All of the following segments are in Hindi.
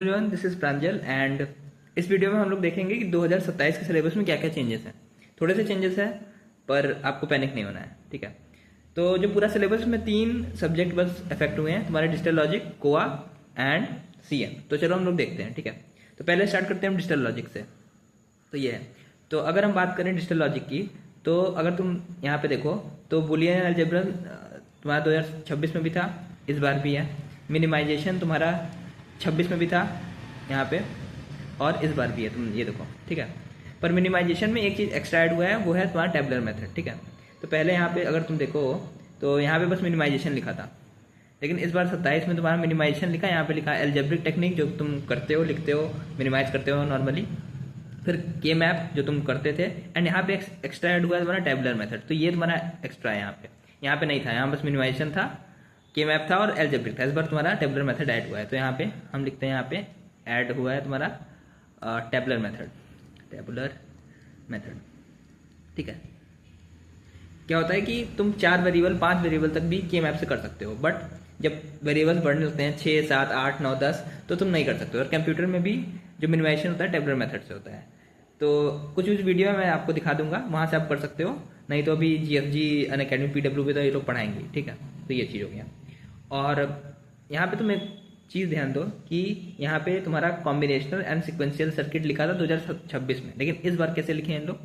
Everyone, this is Pranjal and इस वीडियो में हम लोग देखेंगे कि 2027 के सिलेबस में क्या क्या चेंजेस हैं। थोड़े से चेंजेस हैं पर आपको पैनिक नहीं होना है, ठीक है। तो जो पूरा सिलेबस में 3 सब्जेक्ट बस अफेक्ट हुए हैं, तुम्हारे डिजिटल लॉजिक, कोआ एंड सीएम। तो चलो हम लोग देखते हैं, ठीक है। तो पहले स्टार्ट करते हैं हम डिजिटल लॉजिक से। तो ये है। तो अगर हम बात करें डिजिटल लॉजिक की, तो अगर तुम यहाँ पे देखो तो बुलियन अलजेब्रा तुम्हारा 2026 में भी था, इस बार भी है। मिनिमाइजेशन तुम्हारा 26 में भी था यहाँ पे, और इस बार भी है। तुम ये देखो, ठीक है। पर मिनिमाइजेशन में एक चीज़ एक्स्ट्रा ऐड हुआ है, वो है तुम्हारा टेबुलर मेथड, ठीक है। तो पहले यहाँ पे अगर तुम देखो तो यहाँ पे बस मिनिमाइजेशन लिखा था, लेकिन इस बार 27 में तुम्हारा मिनिमाइजेशन लिखा है। यहाँ पे लिखा है एल्जेब्रिक टेक्निक, जो तुम करते हो, लिखते हो, मिनिमाइज करते हो नॉर्मली। फिर के मैप जो तुम करते थे, एंड यहाँ पे एक्स्ट्रा ऐड हुआ है तुम्हारा टेबुलर मेथड। तो ये तुम्हारा एक्स्ट्रा है यहाँ पे नहीं था। यहाँ बस मिनिमाइजेशन था, के मैप था और एल्जेब्रिक था। इस बार तुम्हारा टेबुलर मेथड ऐड हुआ है। तो यहाँ पे हम लिखते हैं, यहाँ पे ऐड हुआ है तुम्हारा टेबुलर मेथड, ठीक है। क्या होता है कि तुम 4 वेरिएबल 5 वेरिएबल तक भी के मैप से कर सकते हो, बट जब वेरिएबल्स बढ़ने लगते हैं 6 7 8 9 10, तो तुम नहीं कर सकते हो। और कंप्यूटर में भी जो मिनिमाइजेशन होता है टेबुलर मेथड से होता है। तो कुछ उस वीडियो में मैं आपको दिखा दूंगा, वहाँ से आप कर सकते हो। नहीं तो अभी GFG अनअकैडमी PW पे तो ये लोग पढ़ाएंगे, ठीक है। तो ये चीज़ हो गया। और यहाँ पे तुम एक चीज़ ध्यान दो कि यहाँ पे तुम्हारा कॉम्बिनेशनल एंड सिक्वेंशियल सर्किट लिखा था 2026 में, लेकिन इस बार कैसे लिखे हैं इन लोग?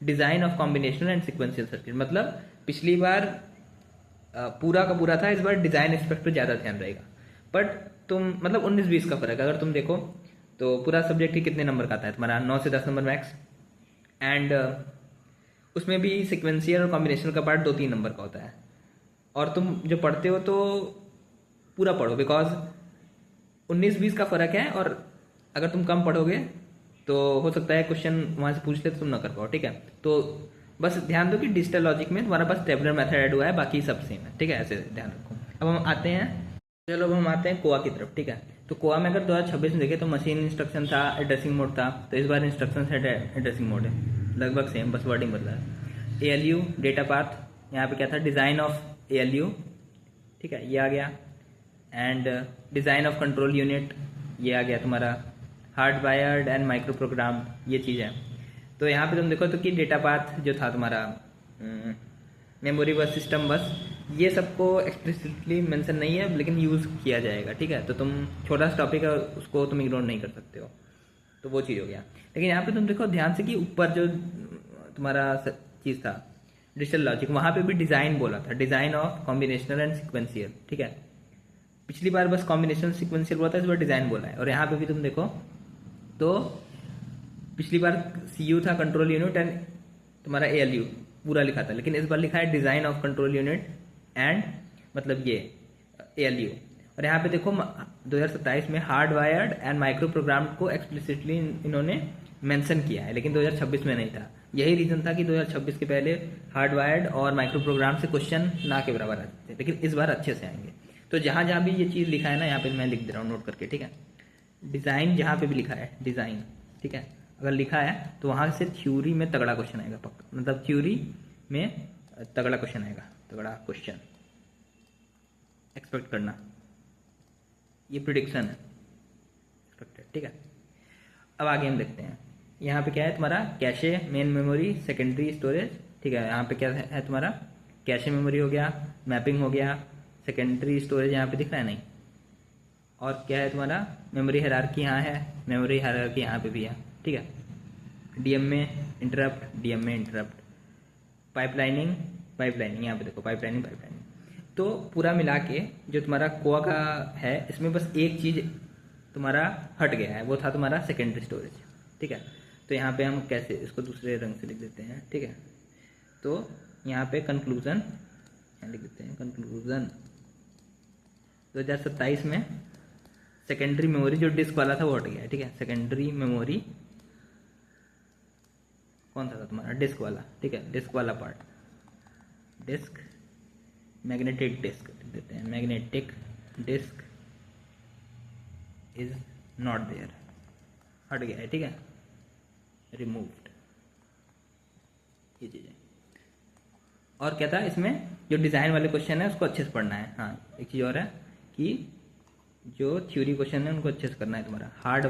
Design of combinational and sequential circuit. मतलब पिछली बार पूरा का पूरा था, इस बार डिजाइन एस्पेक्ट पर ज़्यादा ध्यान रहेगा। बट तुम मतलब 19-20 का फर्क है। अगर तुम देखो तो पूरा सब्जेक्ट ही कितने नंबर का आता है तुम्हारा? 9 से 10 नंबर मैक्स। एंड उसमें भी सिक्वेंशियल और कॉम्बिनेशनल का पार्ट 2-3 नंबर का होता है। और तुम जो पढ़ते हो तो पूरा पढ़ो, बिकॉज 19-20 का फर्क है। और अगर तुम कम पढ़ोगे तो हो सकता है क्वेश्चन वहाँ से पूछ ले तो तुम ना कर पाओ, ठीक है। तो बस ध्यान दो कि डिजिटल लॉजिक में तुम्हारा पास टेबुलर मेथड ऐड हुआ है, बाकी सब सेम है, ठीक है। ऐसे ध्यान रखो। अब हम आते हैं, चलो अब हम आते हैं कोआ की तरफ, ठीक है। तो कोआ में अगर 2026 में देखें तो मशीन इंस्ट्रक्शन था, एड्रेसिंग मोड था। तो इस बार इंस्ट्रक्शन सेट एड्रेसिंग मोड है, लगभग सेम, बस वर्डिंग बदला है। ALU डेटा पाथ, यहाँ पे क्या था? डिज़ाइन ऑफ ALU, ठीक है, ये आ गया। And design of control unit, ये आ गया तुम्हारा। Hard wired and micro program, ये चीज़ है। तो यहाँ पे तुम देखो तो कि डेटा पाथ जो था तुम्हारा, मेमोरी बस, सिस्टम बस, ये सबको एक्सप्लिसिटली मेंशन नहीं है, लेकिन यूज़ किया जाएगा, ठीक है। तो तुम छोटा सा टॉपिक है, उसको तुम इग्नोर नहीं कर सकते हो। तो वो चीज़ हो गया। लेकिन यहाँ पे तुम देखो ध्यान से कि ऊपर जो तुम्हारा चीज़ था डिजिटल लॉजिक, वहाँ पे भी डिज़ाइन बोला था, design of combinational and sequential, ठीक है। पिछली बार बस कॉम्बिनेशनल सिक्वेंशियल बोला था, इस बार डिज़ाइन बोला है। और यहाँ पे भी तुम देखो तो पिछली बार CU था, कंट्रोल यूनिट, एंड तुम्हारा ALU पूरा लिखा था, लेकिन इस बार लिखा है design of control unit and मतलब ये ALU। और यहाँ पे देखो 2027 में hard wired and micro program को एक्सप्लिसिटली इन्होंने मेंशन किया है, लेकिन 2026 में नहीं था। यही रीज़न था कि 2026 के पहले हार्ड वायर्ड और माइक्रो प्रोग्राम से क्वेश्चन ना के बराबर आते थे, लेकिन इस बार अच्छे से आएंगे। तो जहाँ जहाँ भी ये चीज़ लिखा है ना, यहाँ पे मैं लिख दे रहा हूँ नोट करके, ठीक है। डिज़ाइन जहाँ पे भी लिखा है डिज़ाइन, ठीक है, अगर लिखा है तो वहाँ से थ्योरी में तगड़ा क्वेश्चन आएगा पक्का। मतलब थ्योरी में तगड़ा क्वेश्चन आएगा, तगड़ा क्वेश्चन एक्सपेक्ट करना, ये प्रिडिक्शन है एक्सपेक्टेड, ठीक है। अब आगे हम देखते हैं, यहाँ पे क्या है तुम्हारा? Cache, main memory, secondary storage, ठीक है। यहाँ पे क्या है तुम्हारा? कैशे मेमोरी हो गया, मैपिंग हो गया, सेकेंडरी स्टोरेज यहाँ पे दिख रहा है नहीं। और क्या है तुम्हारा? मेमोरी हायरार्की यहाँ है, मेमोरी हायरार्की यहाँ पे भी है, ठीक है। DM में इंटरप्ट, पाइपलाइनिंग यहाँ पे देखो, पाइपलाइनिंग। तो पूरा मिला के जो तुम्हारा कोआ का है, इसमें बस एक चीज़ तुम्हारा हट गया है, वो था तुम्हारा सेकेंडरी स्टोरेज, ठीक है। तो यहाँ पे हम कैसे इसको दूसरे रंग से लिख देते हैं, ठीक है। तो यहाँ पे कंक्लूजन लिख देते हैं, कंक्लूजन 2027 में सेकेंडरी मेमोरी जो डिस्क वाला था वो हट गया है, ठीक है। सेकेंडरी मेमोरी कौन सा था तुम्हारा? डिस्क वाला, ठीक है, डिस्क वाला पार्ट, डिस्क, मैग्नेटिक डिस्क देते हैं, magnetic disk is not there, हट गया है, ठीक है, रिमूव्ड, ये चीज़ें। और क्या था इसमें? जो डिज़ाइन वाले क्वेश्चन है उसको अच्छे से पढ़ना है। हाँ, एक चीज़ और है कि जो थ्योरी क्वेश्चन है उनको अच्छे से करना है तुम्हारा। Hard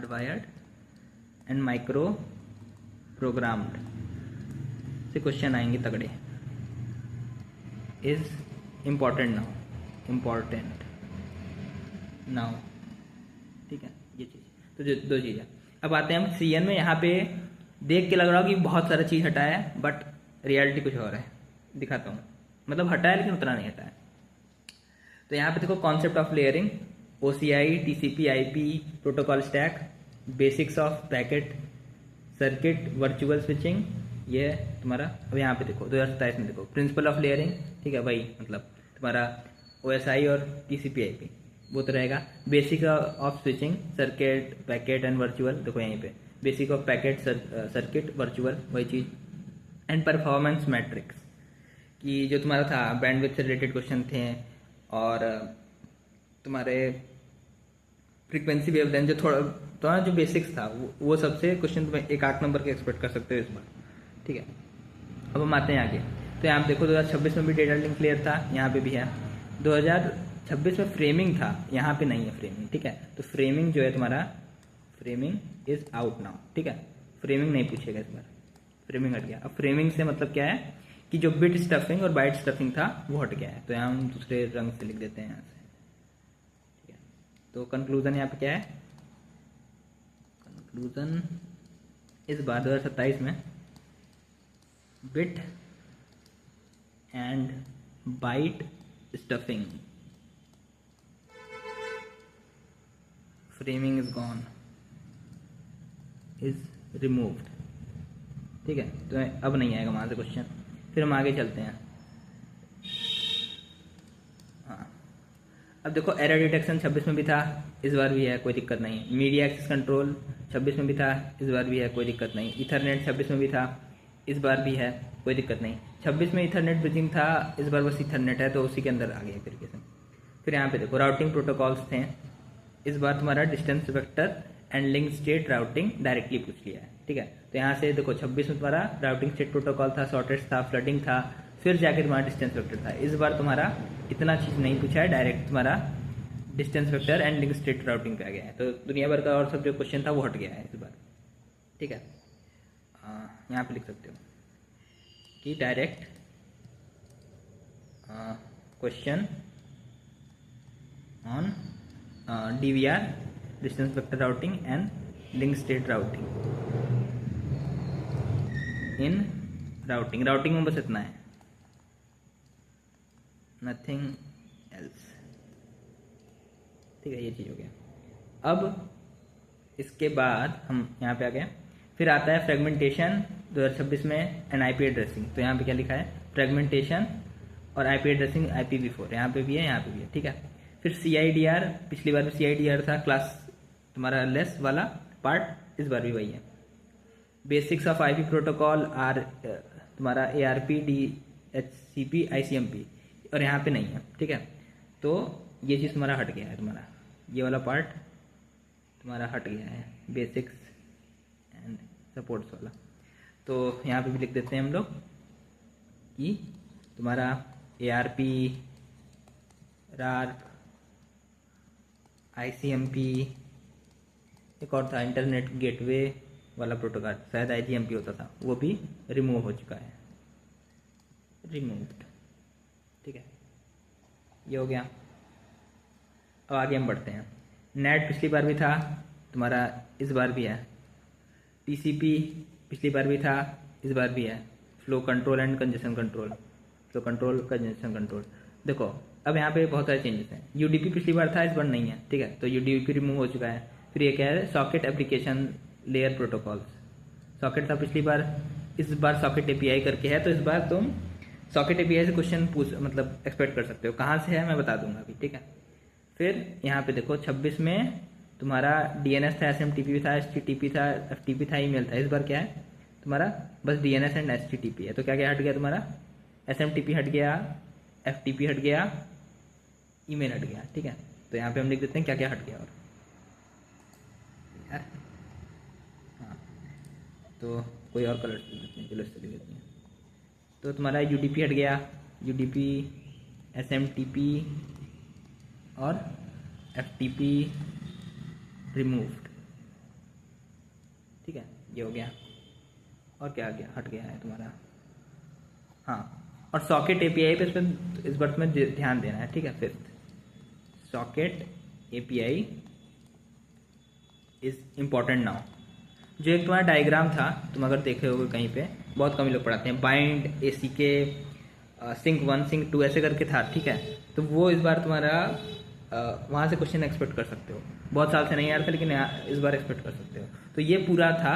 wired and micro programmed से क्वेश्चन आएंगे तगड़े। इज इम्पॉर्टेंट नाउ, ठीक है ये चीज़। तो जो दो चीज़ें, अब आते हैं हम CN में। यहाँ पे देख के लग रहा हो कि बहुत सारा चीज़ हटाया है, बट रियलिटी कुछ और है। दिखाता हूँ, मतलब हटाया लेकिन उतना नहीं हटाया। तो यहाँ पे देखो concept of layering, OCI, TCP, IP, protocol stack, basics of packet circuit, virtual switching, ये तुम्हारा। अब यहाँ पे देखो 2027 में देखो प्रिंसिपल ऑफ लेयरिंग, ठीक है भाई, मतलब तुम्हारा OSI और TCP IP वो तो रहेगा। Basic of switching, circuit, packet and virtual, देखो यहीं पे basic of packet circuit virtual, वही चीज़। एंड परफॉर्मेंस मैट्रिक्स, कि जो तुम्हारा था बैंडविड्थ से रिलेटेड क्वेश्चन थे, और तुम्हारे फ्रीक्वेंसी वेवलेंथ जो थोड़ा जो बेसिक्स था वो सबसे क्वेश्चन तुम्हें 1-8 नंबर के एक्सपेक्ट कर सकते हो इस बार, ठीक है। अब हम आते हैं आगे। तो यहाँ पे देखो 2026 में भी डेटा लिंक क्लियर था, यहाँ पे भी है। 2026 में फ्रेमिंग था, यहाँ पे नहीं है फ्रेमिंग, ठीक है। तो फ्रेमिंग जो है तुम्हारा, फ्रेमिंग इज आउट नाउ, ठीक है। फ्रेमिंग नहीं पूछेगा इस बार, फ्रेमिंग हट गया। अब फ्रेमिंग से मतलब क्या है कि जो बिट स्टफिंग और बाइट स्टफिंग था वो हट गया है। तो यहाँ हम दूसरे रंग से लिख देते हैं यहाँ से, ठीक है। तो कंक्लूजन यहाँ पे क्या है, कंक्लूजन इस बार 2027 में bit and byte stuffing, framing is gone, is removed, ठीक है। तो अब नहीं आएगा वहाँ से क्वेश्चन। फिर हम आगे चलते हैं। हाँ, अब देखो एरर डिटेक्शन 26 में भी था, इस बार भी है, कोई दिक्कत नहीं। मीडिया एक्सेस कंट्रोल 26 में भी था, इस बार भी है, कोई दिक्कत नहीं। इथरनेट 26 में भी था, इस बार भी है, कोई दिक्कत नहीं। 26 में इथरनेट ब्रिजिंग था, इस बार बस इथरनेट है, तो उसी के अंदर आ गया एक तरीके से। फिर यहाँ पे देखो राउटिंग प्रोटोकॉल्स थे, इस बार तुम्हारा distance vector and link state routing directly पूछ लिया है, ठीक है। तो यहाँ से देखो 26 में तुम्हारा राउटिंग स्टेट प्रोटोकॉल था, शॉर्टेज था, फ्लडिंग था, फिर जाके तुम्हारा डिस्टेंस वेक्टर था। इस बार तुम्हारा इतना चीज़ नहीं पूछा है, डायरेक्ट तुम्हारा distance vector and link state routing पे आ गया है। तो दुनिया भर का और सब जो क्वेश्चन था वो हट गया है इस बार, ठीक है। यहाँ पे लिख सकते हो कि direct question on DVR, distance vector routing and link state routing in routing में बस इतना है, नथिंग एल्स, ठीक है। ये चीज़ हो गया। अब इसके बाद हम यहाँ पे आ गए। फिर आता है फ्रेगमेंटेशन 2026 में एंड IP एड्रेसिंग। तो यहाँ पे क्या लिखा है, फ्रेगमेंटेशन और IP एड्रेसिंग, IPv4 यहाँ पे भी है, यहाँ पे भी है, ठीक है। फिर CIDR, पिछली बार भी CIDR था, क्लास तुम्हारा लेस वाला पार्ट, इस बार भी वही है। Basics of IP protocol are तुम्हारा ARP, DHCP, ICMP, और यहाँ पे नहीं है, ठीक है। तो ये चीज़ तुम्हारा हट गया है, तुम्हारा ये वाला पार्ट तुम्हारा हट गया है, बेसिक्स एंड सपोर्ट्स वाला। तो यहाँ पे भी लिख देते हैं हम लोग कि तुम्हारा ARP, RARP, ICMP, एक और था इंटरनेट गेटवे वाला प्रोटोकॉल, शायद IGMP होता था, वो भी रिमूव हो चुका है, रिमूव्ड, ठीक है। ये हो गया। अब आगे हम बढ़ते हैं। नेट पिछली बार भी था तुम्हारा, इस बार भी है। TCP पिछली बार भी था, इस बार भी है। Flow control and congestion control, flow control, congestion control. देखो अब यहाँ पे बहुत सारे चेंजेस हैं। UDP पिछली बार था, इस बार नहीं है, ठीक है। तो UDP रिमूव हो चुका है। फिर ये क्या है, socket application layer protocols, socket था पिछली बार, इस बार सॉकेट API करके है। तो इस बार तुम सॉकेट API से क्वेश्चन मतलब एक्सपेक्ट कर सकते हो। कहाँ से है मैं बता दूंगा अभी, ठीक है। फिर यहाँ पे देखो 26 में तुम्हारा DNS था, SMTP था, HTTP था, FTP था, ईमेल था। इस बार क्या है तुम्हारा, बस DNS एंड HTTP है। तो क्या क्या हट गया तुम्हारा, SMTP हट गया, FTP हट गया, ईमेल हट गया, ठीक है। तो यहाँ पे हम लिख देते हैं क्या क्या हट गया। और हाँ, तो कोई और कलर लिख देते हैं, चलो इससे लिख देते हैं। तो तुम्हारा UDP हट गया, UDP, SMTP, और FTP रिमूव्ड। ठीक है, ये हो गया। और क्या आ गया, हट गया है तुम्हारा, हाँ, और सॉकेट API पे इस बार तुम्हें ध्यान देना है। ठीक है, fifth socket API is important now. जो एक तुम्हारा डायग्राम था, तुम अगर देखे होगे कहीं पे, बहुत कम लोग पढ़ाते हैं, बाइंड ACK सिंक 1 सिंक 2 ऐसे करके था। ठीक है, तो वो इस बार तुम्हारा वहाँ से क्वेश्चन एक्सपेक्ट कर सकते हो। बहुत साल से नहीं आ रहा था, लेकिन इस बार एक्सपेक्ट कर सकते हो। तो ये पूरा था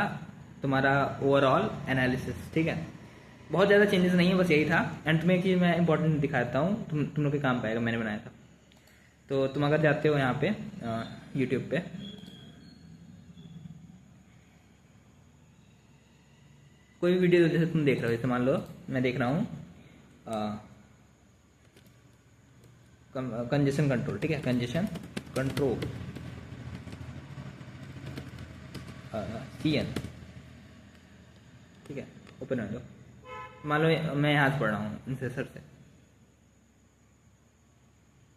तुम्हारा ओवरऑल एनालिसिस। ठीक है, बहुत ज़्यादा चेंजेस नहीं है, बस यही था। एंड तुम्हें एक चीज़ मैं इंपॉर्टेंट दिखाता हूँ, तुम लोग के काम पाएगा, मैंने बनाया था। तो तुम अगर जाते हो यहाँ पे यूट्यूब पे, कोई भी वीडियो जैसे तुम देख रहे हो, जैसे मान लो मैं देख रहा हूँ कंजेशन कंट्रोल। ठीक है, कंजेशन कंट्रोल CN। ठीक है, ओपन हो जाओ। मान लो मैं यहाँ से पढ़ रहा हूँ इंसेसर से,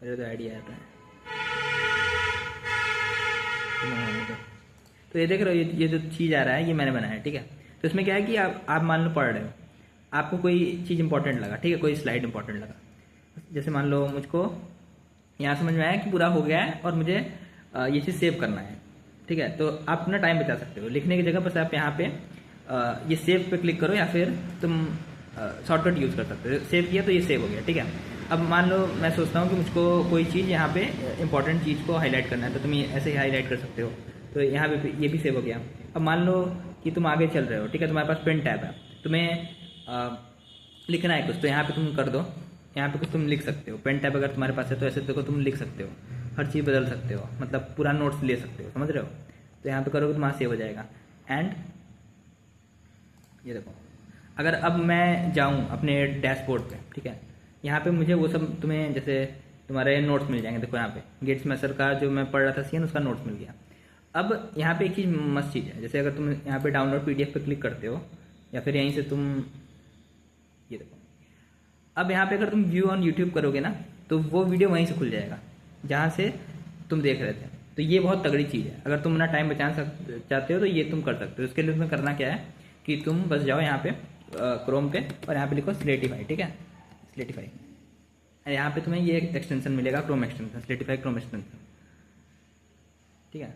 मेरे तो आइडिया आता है। तो ये देख रहे हो, ये जो चीज़ आ रहा है ये मैंने बनाया है। ठीक है, तो इसमें क्या है कि आप मान लो पढ़ रहे हो, आपको कोई चीज़ इंपॉर्टेंट लगा। ठीक है, कोई स्लाइड इंपॉर्टेंट लगा, जैसे मान लो मुझको यहाँ समझ में आया कि पूरा हो गया है और मुझे ये चीज़ सेव करना है। ठीक है, तो आप अपना टाइम बचा सकते हो। लिखने की जगह बस आप यहाँ पे ये सेव पे क्लिक करो, या फिर तुम शॉर्टकट यूज़ कर सकते हो। सेव किया तो ये सेव हो गया। ठीक है, अब मान लो मैं सोचता हूँ कि मुझको कोई चीज़ यहाँ पे इंपॉर्टेंट चीज़ को हाईलाइट करना है, तो तुम ऐसे ही हाईलाइट कर सकते हो। तो यहाँ पे ये भी सेव हो गया। अब मान लो कि तुम आगे चल रहे हो। ठीक है, तुम्हारे पास पेन टैब है, तुम्हें लिखना है कुछ, तो यहाँ पे तुम कर दो, यहाँ पे कुछ तुम लिख सकते हो। पेन टैब अगर तुम्हारे पास है तो ऐसे देखो तुम लिख सकते हो, हर चीज़ बदल सकते हो, मतलब पूरा नोट्स ले सकते हो, समझ रहे हो। तो यहाँ पे करोगे तो वहाँ सेव हो जाएगा। एंड ये देखो, अगर अब मैं जाऊँ अपने डैशबोर्ड पे, ठीक है, यहाँ पे मुझे वो सब तुम्हें जैसे तुम्हारे नोट्स मिल जाएंगे। देखो यहाँ पे गेट्स मैसर का जो मैं पढ़ रहा था सीएन, उसका नोट्स मिल गया। अब यहाँ पे एक चीज़ मस्त चीज़ है, जैसे अगर तुम यहाँ पे डाउनलोड PDF पे क्लिक करते हो, या फिर यहीं से तुम ये देखो, अब यहाँ पे अगर तुम व्यू ऑन यूट्यूब करोगे ना, तो वो वीडियो वहीं से खुल जाएगा जहाँ से तुम देख रहे थे। तो ये बहुत तगड़ी चीज़ है। अगर तुम अपना टाइम बचा चाहते हो तो ये तुम कर सकते हो। इसके लिए तुम्हें करना क्या है कि तुम बस जाओ यहाँ पे क्रोम पे, और यहाँ पे लिखो स्लेटिफाई। ठीक है, स्लेटिफाई, यहाँ पे तुम्हें ये एक्सटेंशन मिलेगा, क्रोम एक्सटेंशन, स्लेटिफाई क्रोम एक्सटेंशन। ठीक है,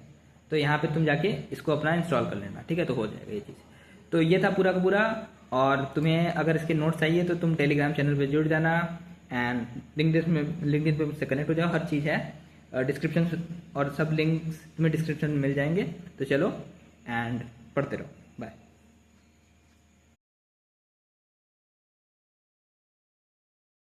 तो यहाँ पे तुम जाके इसको अपना इंस्टॉल कर लेना। ठीक है, तो हो जाएगा ये चीज़। तो ये था पूरा का पूरा। और तुम्हें अगर इसके नोट्स चाहिए तो तुम टेलीग्राम चैनल पे जुड़ जाना, एंड लिंक्डइन पे से कनेक्ट हो जाओ। हर चीज़ है डिस्क्रिप्शन, और सब लिंक्स तुम्हें डिस्क्रिप्शन में मिल जाएंगे। तो चलो एंड पढ़ते रहो।